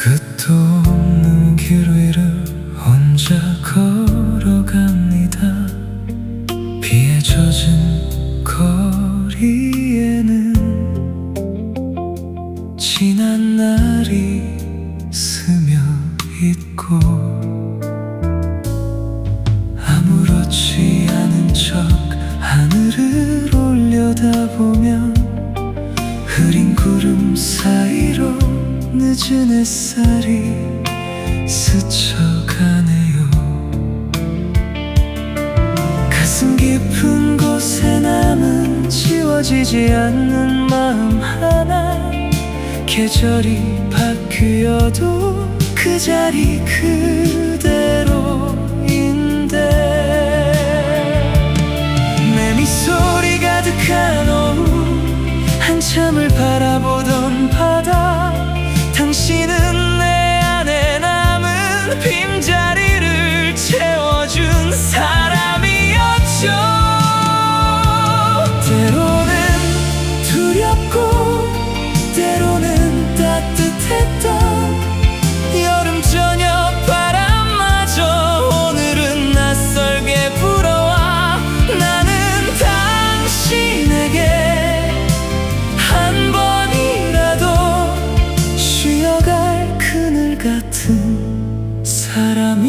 끝도 없는 길 위를 혼자 걸어갑니다. 비에 젖은 거리에는 지난 날이 스며 있고, 아무렇지 않은 척 하늘을 올려다보면 흐린 구름 사이로 늦은 햇살이 스쳐가네요. 가슴 깊은 곳에 남은 지워지지 않는 마음 하나, 계절이 바뀌어도 그 자리 그대로인데, 내 미소리 가득한 오후 한참을 바라보던 바다, 당신은 내 안에 남은 빈자리를 채워준 사람이었죠. 때로는 두렵고 때로는 따뜻했던 여름 저녁 바람마저 오늘은 낯설게 불어와 나는 당신에게 한 번이라도 쉬어갈 그늘 같은 사람이었을까요?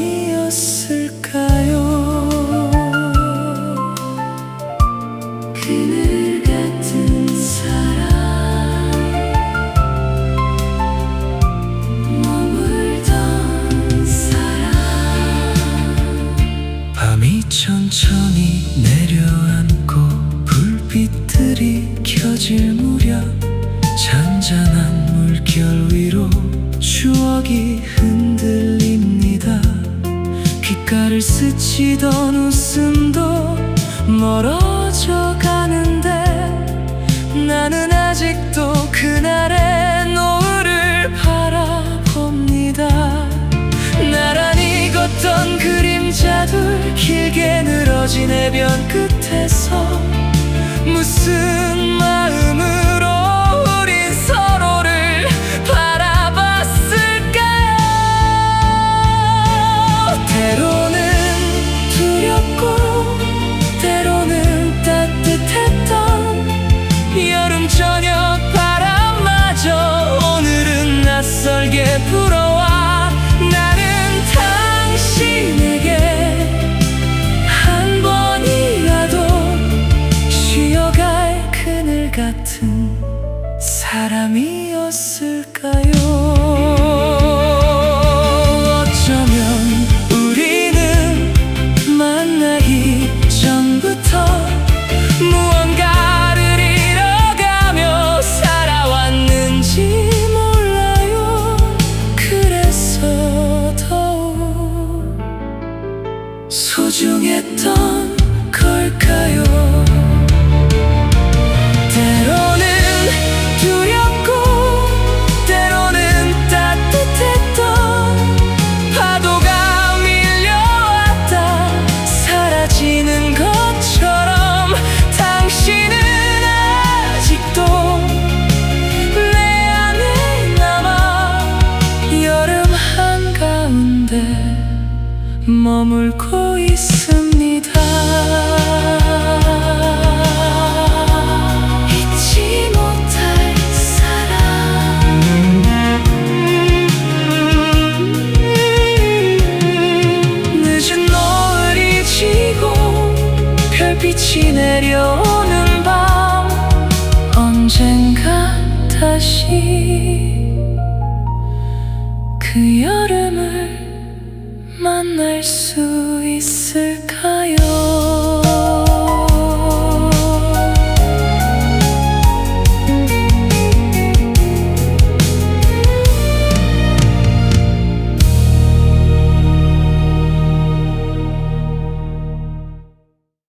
그늘 같은 사람, 머물던 사람. 밤이 천천히 내려앉고 불빛들이 켜질 무렵, 잔잔한 물결 위로 추억이 흔들립니다. 귓가를 스치던 웃음도 멀어져 가는데, 나는 아직도 그날의 노을을 바라봅니다. 나란히 걷던 그림자들 길게 늘어진 해변 끝에서 무슨 마음으로 우린 서로를 바라봤을까요? 때로는 두렵고 때로는 따뜻했던 여름 저녁 바람마저 오늘은 낯설게 불어와 나는 당신에게 한 번이라도 쉬어갈 그늘 같은 사람이었을까요? 어쩌면 우리는 만나기 전부터 무언가를 잃어가며 살아왔는지 몰라요. 그래서 더욱 소중했던 걸까요? 때로는 두렵고 때로는 따뜻했던 파도가 밀려왔다 사라지는 것처럼, 당신은 아직도 내 안에 남아 여름 한가운데 머물고 있습니다. 잊지 못할 사람, 늦은 노을이 지고 별빛이 내려오는 밤, 언젠가 다시 그 여름을 만날 수 있을까?